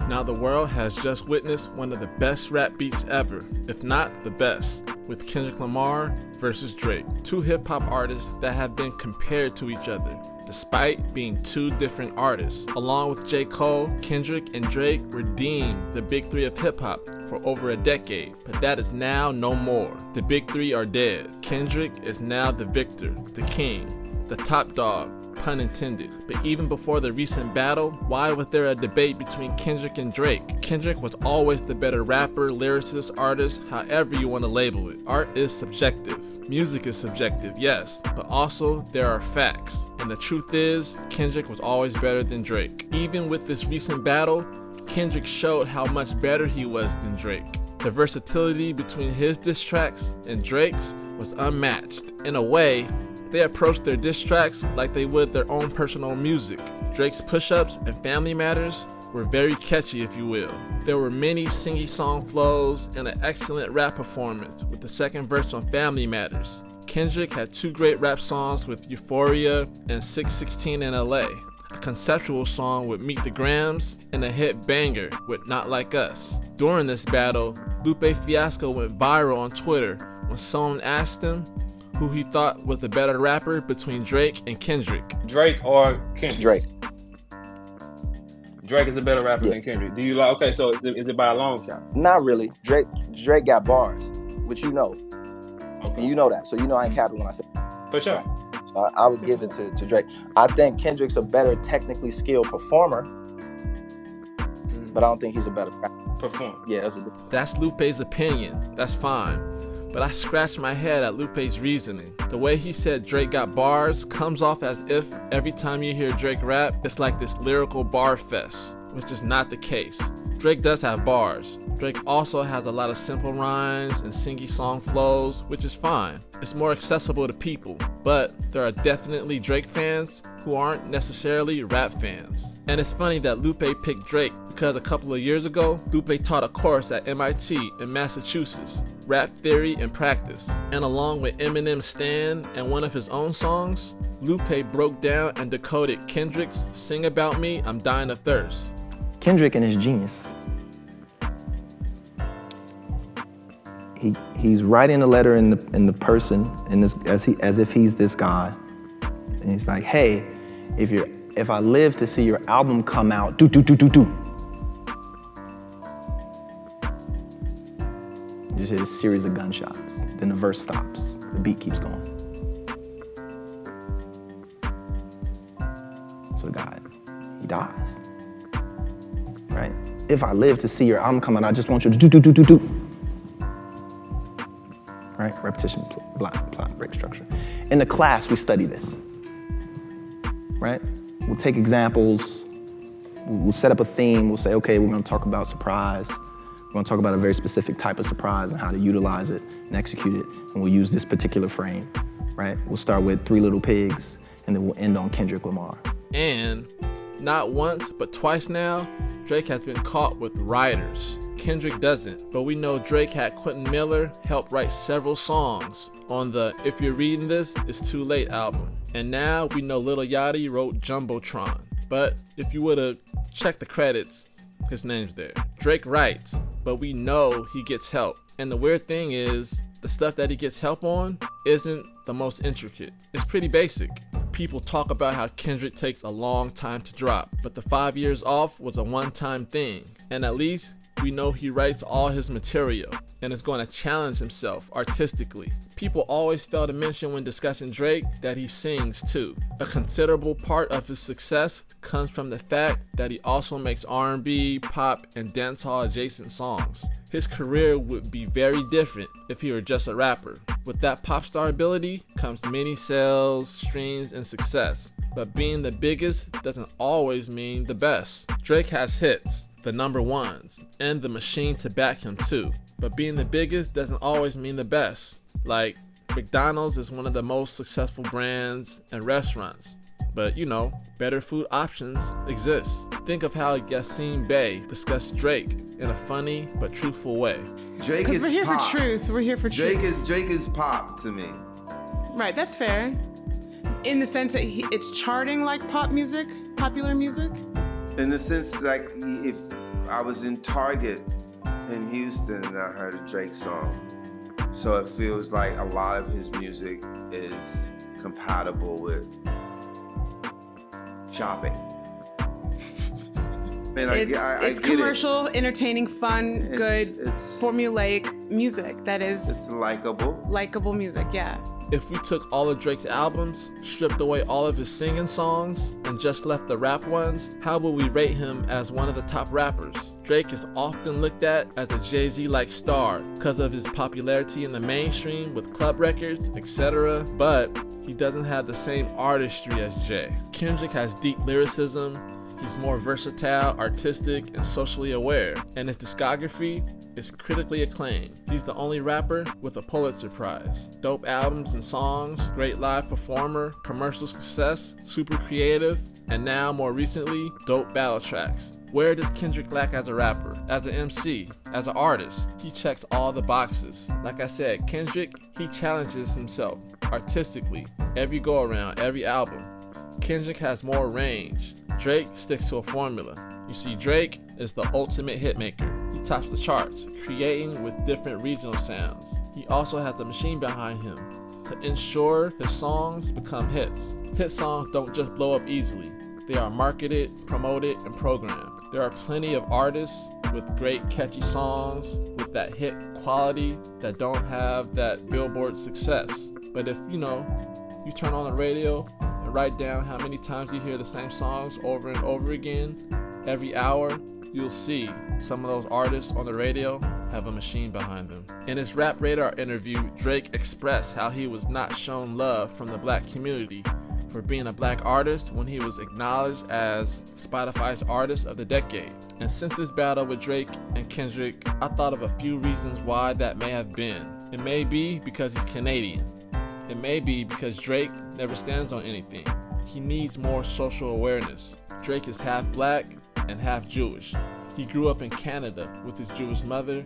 Now the world has just witnessed one of the best rap beats ever, if not the best, with Kendrick Lamar versus Drake. Two hip-hop artists that have been compared to each other, despite being two different artists. Along with J. Cole, Kendrick and Drake were deemed the big three of hip-hop for over a decade, but that is now no more. The big three are dead. Kendrick is now the victor, the king, the top dog, pun intended. But even before the recent battle, why was there a debate between Kendrick and Drake? Kendrick was always the better rapper, lyricist, artist, however you want to label it. Art is subjective. Music is subjective, yes, but also there are facts. And the truth is, Kendrick was always better than Drake. Even with this recent battle, Kendrick showed how much better he was than Drake. The versatility between his diss tracks and Drake's was unmatched. In a way, they approached their diss tracks like they would their own personal music. Drake's push-ups and Family Matters were very catchy, if you will. There were many singy song flows and an excellent rap performance with the second verse on Family Matters. Kendrick had two great rap songs with Euphoria and 616 in LA, a conceptual song with Meet the Grams, and a hit banger with Not Like Us. During this battle, Lupe fiasco went viral on Twitter when someone asked him who he thought was the better rapper between Drake and Kendrick. Drake or Kendrick? Drake. Drake is a better rapper than Kendrick. Do you like? Okay, so is it by a long shot? Not really. Drake got bars, which you know. Okay. And you know that, so you know I ain't capping when I say For sure. So I would give it to Drake. I think Kendrick's a better technically skilled performer, but I don't think he's a better rapper. Performer. Yeah, that's Lupe's opinion. That's fine. But I scratched my head at Lupe's reasoning. The way he said Drake got bars comes off as if every time you hear Drake rap, it's like this lyrical bar fest, which is not the case. Drake does have bars. Drake also has a lot of simple rhymes and singy song flows, which is fine. It's more accessible to people, but there are definitely Drake fans who aren't necessarily rap fans. And it's funny that Lupe picked Drake because a couple of years ago, Lupe taught a course at MIT in Massachusetts, Rap Theory and Practice. And along with Eminem's Stan and one of his own songs, Lupe broke down and decoded Kendrick's Sing About Me, I'm Dying of Thirst. Kendrick and his genius. He's writing a letter in the person as if he's this guy, and he's like, hey, if I live to see your album come out, do. You just hear a series of gunshots. Then the verse stops. The beat keeps going. So the guy, he dies. Right? If I live to see your album come out, I just want you to do. Right? Repetition, plot, break structure. In the class, we study this. Right? We'll take examples. We'll set up a theme. We'll say, okay, we're going to talk about surprise. We're going to talk about a very specific type of surprise and how to utilize it and execute it. And we'll use this particular frame. Right? We'll start with Three Little Pigs, and then we'll end on Kendrick Lamar. And not once, but twice now, Drake has been caught with writers. Kendrick doesn't, but we know Drake had Quentin Miller help write several songs on the If You're Reading This, It's Too Late album. And now we know Lil Yachty wrote Jumbotron. But if you would've checked the credits, his name's there. Drake writes, but we know he gets help. And the weird thing is, the stuff that he gets help on isn't the most intricate. It's pretty basic. People talk about how Kendrick takes a long time to drop, but the 5 years off was a one-time thing. And at least we know he writes all his material and is going to challenge himself artistically. People always fail to mention when discussing Drake that he sings too. A considerable part of his success comes from the fact that he also makes R&B, pop, and dancehall adjacent songs. His career would be very different if he were just a rapper. With that pop star ability comes many sales, streams, and success. But being the biggest doesn't always mean the best. Drake has hits, the number ones, and the machine to back him too. But being the biggest doesn't always mean the best. Like, McDonald's is one of the most successful brands and restaurants. But you know, better food options exist. Think of how Yassine Bey discussed Drake in a funny but truthful way. Drake is we're here pop. for truth. We're here for truth. Drake is pop to me. Right, that's fair. In the sense that it's charting like pop music, popular music. In the sense, like, if I was in Target in Houston and I heard a Drake song. So it feels like a lot of his music is compatible with shopping. Man, It's commercial, entertaining, fun, good, formulaic music that is It's likable music, yeah. If we took all of Drake's albums, stripped away all of his singing songs, and just left the rap ones, how would we rate him as one of the top rappers? Drake is often looked at as a Jay-Z-like star because of his popularity in the mainstream with club records, etc., but he doesn't have the same artistry as Jay. Kendrick has deep lyricism, he's more versatile, artistic, and socially aware, and his discography is critically acclaimed. He's the only rapper with a Pulitzer Prize. Dope albums and songs, great live performer, commercial success, super creative, and now more recently, dope battle tracks. Where does Kendrick lack as a rapper, as an MC, as an artist? He checks all the boxes. Like I said, Kendrick, he challenges himself artistically, every go around, every album. Kendrick has more range. Drake sticks to a formula. You see, Drake is the ultimate hitmaker. He tops the charts, creating with different regional sounds. He also has a machine behind him to ensure his songs become hits. Hit songs don't just blow up easily. They are marketed, promoted, and programmed. There are plenty of artists with great catchy songs with that hit quality that don't have that Billboard success. But if you turn on the radio and write down how many times you hear the same songs over and over again, every hour, you'll see some of those artists on the radio have a machine behind them. In his Rap Radar interview, Drake expressed how he was not shown love from the black community for being a black artist when he was acknowledged as Spotify's Artist of the Decade. And since this battle with Drake and Kendrick, I thought of a few reasons why that may have been. It may be because he's Canadian. It may be because Drake never stands on anything. He needs more social awareness. Drake is half black and half Jewish. He grew up in Canada with his Jewish mother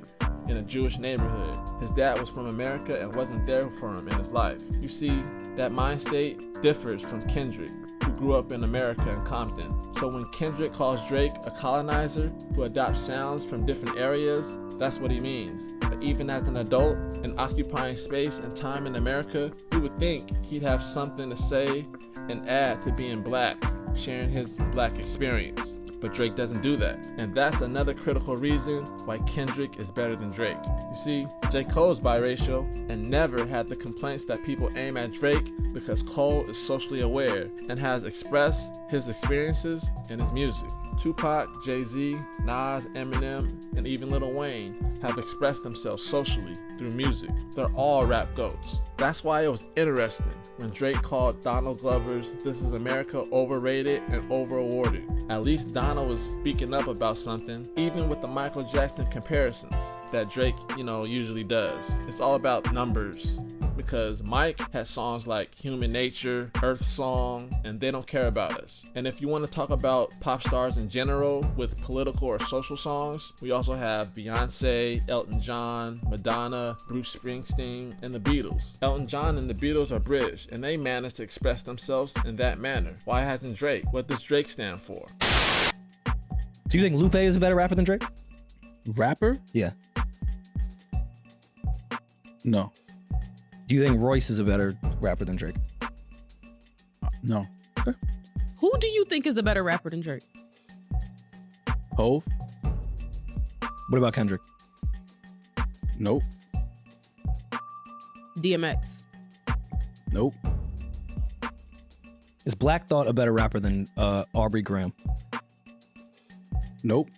in a Jewish neighborhood. His dad was from America and wasn't there for him in his life. You see, that mind state differs from Kendrick, who grew up in America and Compton. So when Kendrick calls Drake a colonizer who adopts sounds from different areas, that's what he means. But even as an adult and occupying space and time in America, you would think he'd have something to say and add to being black, sharing his black experience. But Drake doesn't do that. And that's another critical reason why Kendrick is better than Drake. You see, J. Cole's biracial and never had the complaints that people aim at Drake because Cole is socially aware and has expressed his experiences in his music. Tupac, Jay-Z, Nas, Eminem, and even Lil Wayne have expressed themselves socially through music. They're all rap goats. That's why it was interesting when Drake called Donald Glover's This Is America overrated and over-awarded. At least Donald was speaking up about something, even with the Michael Jackson comparisons that Drake, usually does. It's all about numbers. Because Mike has songs like Human Nature, Earth Song, and They Don't Care About Us. And if you want to talk about pop stars in general with political or social songs, we also have Beyonce, Elton John, Madonna, Bruce Springsteen, and the Beatles. Elton John and the Beatles are British, and they managed to express themselves in that manner. Why hasn't Drake? What does Drake stand for? Do you think Lupe is a better rapper than Drake? Rapper? Yeah. No. Do you think Royce is a better rapper than Drake? No. Who do you think is a better rapper than Drake? Hove? What about Kendrick? Nope. DMX? Nope. Is Black Thought a better rapper than Aubrey Graham? Nope.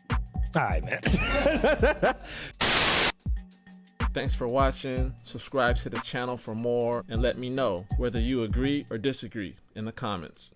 All right, man. Thanks for watching. Subscribe to the channel for more and let me know whether you agree or disagree in the comments.